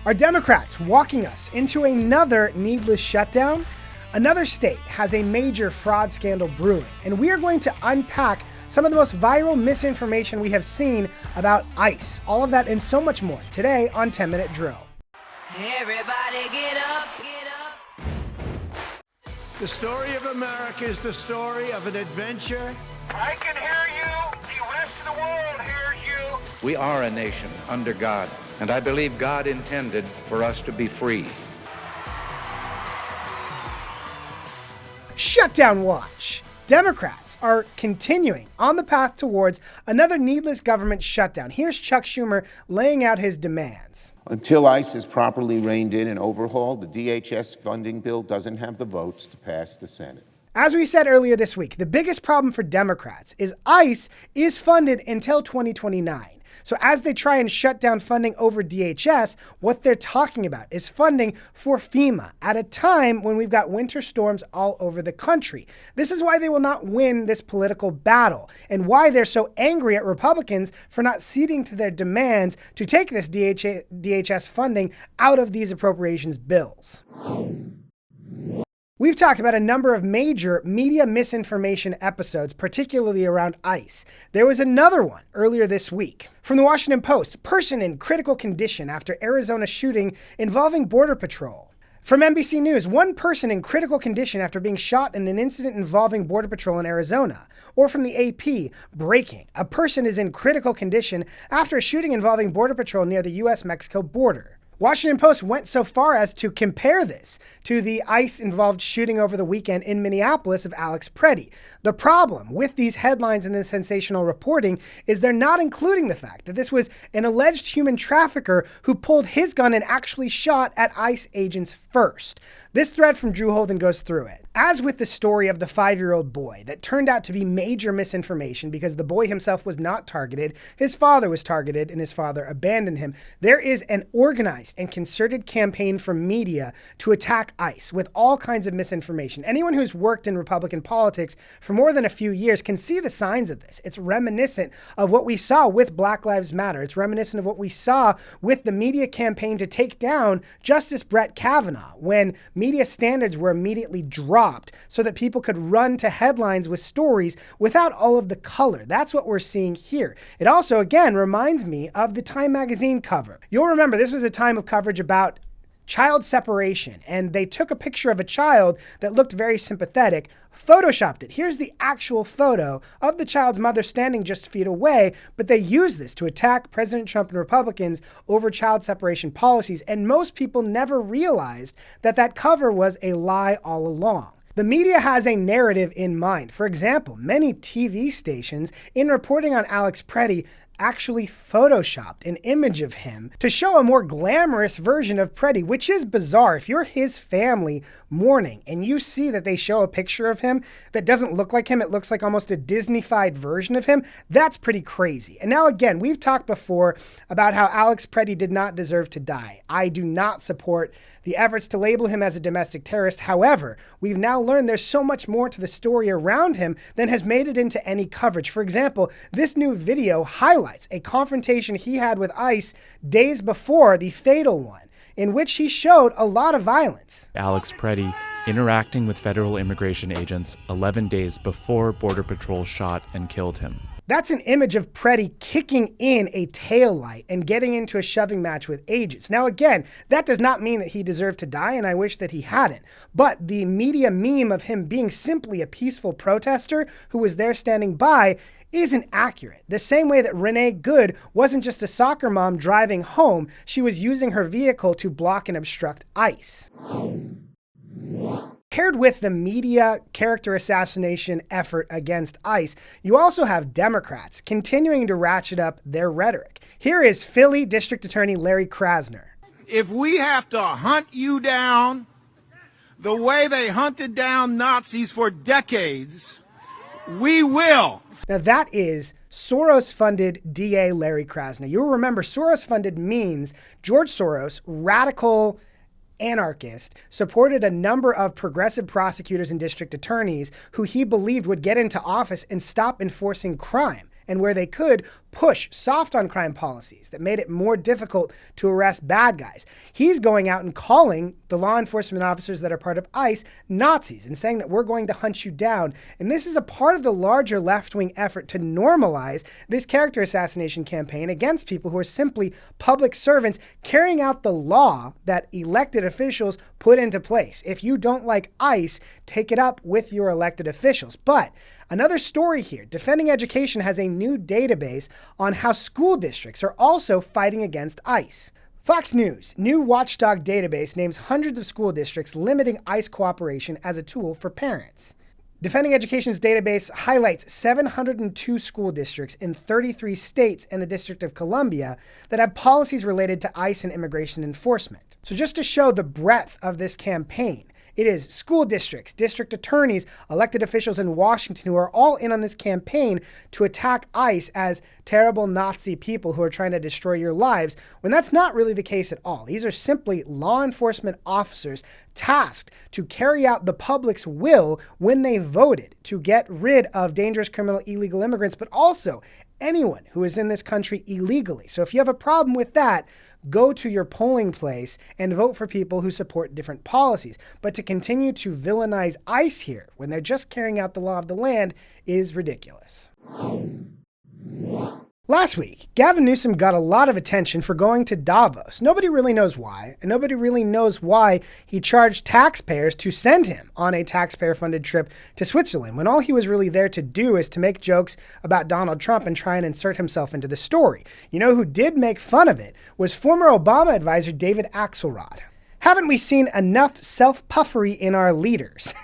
Are Democrats walking us into another needless shutdown? Another state has a major fraud scandal brewing, and we are going to unpack some of the most viral misinformation we have seen about ICE. All of that and so much more today on 10-Minute Drill. Everybody get up, get up. The story of America is the story of an adventure. I can hear you. The rest of the world hears you. We are a nation under God, and I believe God intended for us to be free. Shutdown Watch. Democrats are continuing on the path towards another needless government shutdown. Here's Chuck Schumer laying out his demands. Until ICE is properly reined in and overhauled, the DHS funding bill doesn't have the votes to pass the Senate. As we said earlier this week, the biggest problem for Democrats is ICE is funded until 2029. So as they try and shut down funding over DHS, what they're talking about is funding for FEMA at a time when we've got winter storms all over the country. This is why they will not win this political battle and why they're so angry at Republicans for not ceding to their demands to take this DHS funding out of these appropriations bills. We've talked about a number of major media misinformation episodes, particularly around ICE. There was another one earlier this week. From the Washington Post, person in critical condition after Arizona shooting involving Border Patrol. From NBC News, one person in critical condition after being shot in an incident involving Border Patrol in Arizona. Or from the AP, breaking. A person is in critical condition after a shooting involving Border Patrol near the U.S.-Mexico border. Washington Post went so far as to compare this to the ICE-involved shooting over the weekend in Minneapolis of Alex Pretti. The problem with these headlines and this sensational reporting is they're not including the fact that this was an alleged human trafficker who pulled his gun and actually shot at ICE agents first. This thread from Drew Holden goes through it. As with the story of the 5-year-old boy that turned out to be major misinformation because the boy himself was not targeted, his father was targeted, and his father abandoned him, there is an organized and concerted campaign from media to attack ICE with all kinds of misinformation. Anyone who's worked in Republican politics for more than a few years can see the signs of this. It's reminiscent of what we saw with Black Lives Matter. It's reminiscent of what we saw with the media campaign to take down Justice Brett Kavanaugh when media standards were immediately dropped so that people could run to headlines with stories without all of the color. That's what we're seeing here. It also, again, reminds me of the Time magazine cover. You'll remember this was a time of coverage about child separation, and they took a picture of a child that looked very sympathetic, photoshopped it. Here's the actual photo of the child's mother standing just feet away, but they used this to attack President Trump and Republicans over child separation policies, and most people never realized that that cover was a lie all along. The media has a narrative in mind. For example, many TV stations, in reporting on Alex Pretti, actually photoshopped an image of him to show a more glamorous version of Pretti, which is bizarre. If you're his family mourning and you see that they show a picture of him that doesn't look like him, it looks like almost a Disney-fied version of him, that's pretty crazy. And now again, we've talked before about how Alex Pretti did not deserve to die. I do not support the efforts to label him as a domestic terrorist. However, we've now learned there's so much more to the story around him than has made it into any coverage. For example, this new video highlights a confrontation he had with ICE days before the fatal one, in which he showed a lot of violence. Alex Pretti interacting with federal immigration agents 11 days before Border Patrol shot and killed him. That's an image of Pretti kicking in a taillight and getting into a shoving match with agents. Now again, that does not mean that he deserved to die, and I wish that he hadn't. But the media meme of him being simply a peaceful protester who was there standing by isn't accurate. The same way that Renee Good wasn't just a soccer mom driving home, she was using her vehicle to block and obstruct ICE. Paired with the media character assassination effort against ICE, you also have Democrats continuing to ratchet up their rhetoric. Here is Philly District Attorney Larry Krasner. If we have to hunt you down the way they hunted down Nazis for decades, we will. Now that is Soros-funded DA Larry Krasner. You'll remember Soros-funded means George Soros, radical anarchist, supported a number of progressive prosecutors and district attorneys who he believed would get into office and stop enforcing crime. and where they could push soft on crime policies that made it more difficult to arrest bad guys. He's going out and calling the law enforcement officers that are part of ICE Nazis and saying that we're going to hunt you down. And this is a part of the larger left-wing effort to normalize this character assassination campaign against people who are simply public servants carrying out the law that elected officials put into place. If you don't like ICE, take it up with your elected officials. But another story here, Defending Education has a new database on how school districts are also fighting against ICE. Fox News' new watchdog database names hundreds of school districts limiting ICE cooperation as a tool for parents. Defending Education's database highlights 702 school districts in 33 states and the District of Columbia that have policies related to ICE and immigration enforcement. So just to show the breadth of this campaign, it is school districts, district attorneys, elected officials in Washington who are all in on this campaign to attack ICE as terrible Nazi people who are trying to destroy your lives, when that's not really the case at all. These are simply law enforcement officers tasked to carry out the public's will when they voted to get rid of dangerous criminal illegal immigrants, but also anyone who is in this country illegally. So if you have a problem with that, go to your polling place and vote for people who support different policies. But to continue to villainize ICE here when they're just carrying out the law of the land is ridiculous. Last week, Gavin Newsom got a lot of attention for going to Davos. Nobody really knows why, and nobody really knows why he charged taxpayers to send him on a taxpayer-funded trip to Switzerland, when all he was really there to do is to make jokes about Donald Trump and try and insert himself into the story. You know who did make fun of it was former Obama advisor David Axelrod. Haven't we seen enough self-puffery in our leaders?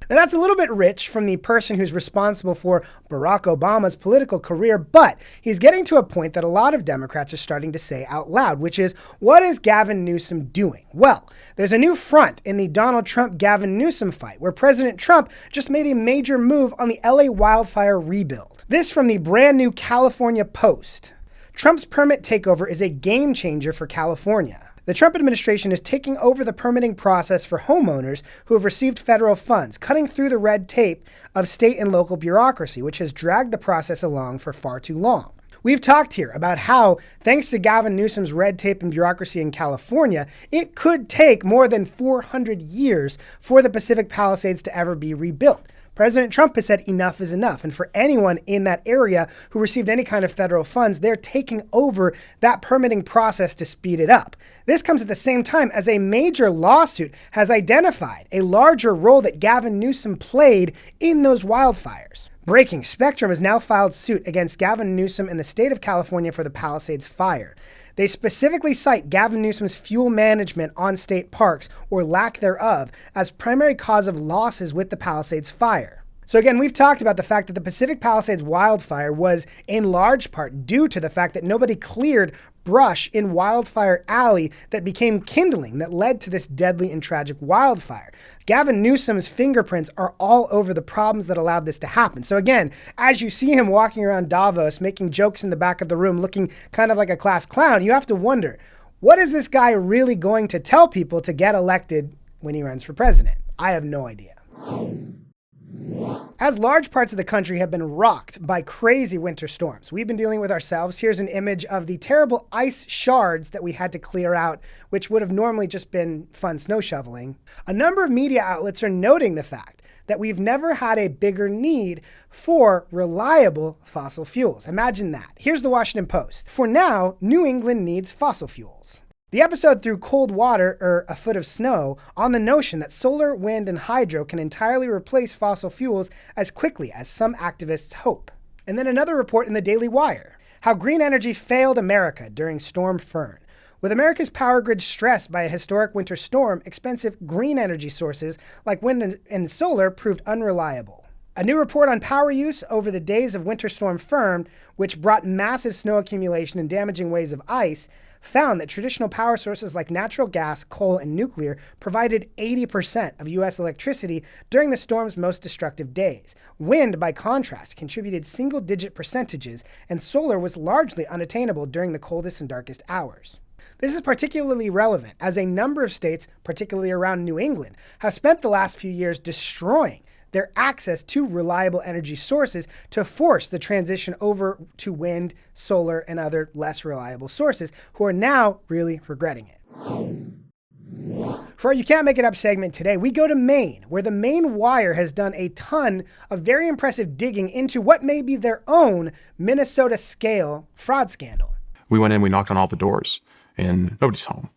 Now that's a little bit rich from the person who's responsible for Barack Obama's political career, but he's getting to a point that a lot of Democrats are starting to say out loud, which is, what is Gavin Newsom doing? Well, there's a new front in the Donald Trump-Gavin Newsom fight, where President Trump just made a major move on the LA wildfire rebuild. This from the brand new California Post. Trump's permit takeover is a game changer for California. The Trump administration is taking over the permitting process for homeowners who have received federal funds, cutting through the red tape of state and local bureaucracy, which has dragged the process along for far too long. We've talked here about how, thanks to Gavin Newsom's red tape and bureaucracy in California, it could take more than 400 years for the Pacific Palisades to ever be rebuilt. President Trump has said enough is enough, and for anyone in that area who received any kind of federal funds, they're taking over that permitting process to speed it up. This comes at the same time as a major lawsuit has identified a larger role that Gavin Newsom played in those wildfires. Breaking, Spectrum has now filed suit against Gavin Newsom in the state of California for the Palisades fire. They specifically cite Gavin Newsom's fuel management on state parks, or lack thereof, as primary cause of losses with the Palisades fire. So again, we've talked about the fact that the Pacific Palisades wildfire was in large part due to the fact that nobody cleared brush in Wildfire Alley that became kindling that led to this deadly and tragic wildfire. Gavin Newsom's fingerprints are all over the problems that allowed this to happen. So again, as you see him walking around Davos, making jokes in the back of the room, looking kind of like a class clown, you have to wonder, what is this guy really going to tell people to get elected when he runs for president? I have no idea. As large parts of the country have been rocked by crazy winter storms we've been dealing with ourselves, here's an image of the terrible ice shards that we had to clear out, which would have normally just been fun snow shoveling. A number of media outlets are noting the fact that we've never had a bigger need for reliable fossil fuels. Imagine that. Here's the Washington Post. For now, New England needs fossil fuels. The episode threw cold water, or a foot of snow, on the notion that solar, wind, and hydro can entirely replace fossil fuels as quickly as some activists hope. And then another report in the Daily Wire. How green energy failed America during Storm Fern. With America's power grid stressed by a historic winter storm, expensive green energy sources like wind and solar proved unreliable. A new report on power use over the days of Winter Storm Fern, which brought massive snow accumulation and damaging waves of ice, found that traditional power sources like natural gas, coal, and nuclear provided 80% of U.S. electricity during the storm's most destructive days. Wind, by contrast, contributed single-digit percentages, and solar was largely unattainable during the coldest and darkest hours. This is particularly relevant as a number of states, particularly around New England, have spent the last few years destroying their access to reliable energy sources to force the transition over to wind, solar, and other less reliable sources, who are now really regretting it. For our You Can't Make It Up segment today, we go to Maine, where the Maine Wire has done a ton of very impressive digging into what may be their own Minnesota-scale fraud scandal. We went in, we knocked on all the doors, and nobody's home.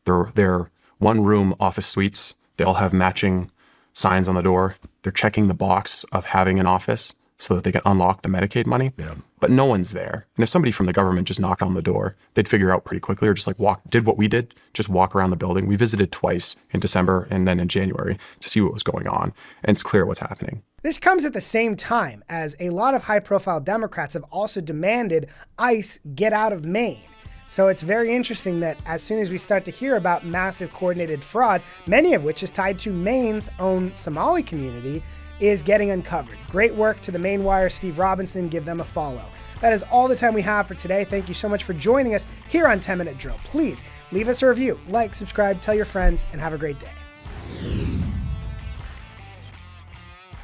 They're one-room office suites. They all have matching signs on the door. They're checking the box of having an office so that they can unlock the Medicaid money. Yeah. But no one's there. And if somebody from the government just knocked on the door, they'd figure out pretty quickly, or just like did what we did, just walk around the building. We visited twice in December and then in January to see what was going on. And it's clear what's happening. This comes at the same time as a lot of high-profile Democrats have also demanded ICE get out of Maine. So it's very interesting that as soon as we start to hear about massive coordinated fraud, many of which is tied to Maine's own Somali community, is getting uncovered. Great work to the Maine Wire, Steve Robinson. Give them a follow. That is all the time we have for today. Thank you so much for joining us here on 10 Minute Drill. Please leave us a review, like, subscribe, tell your friends, and have a great day.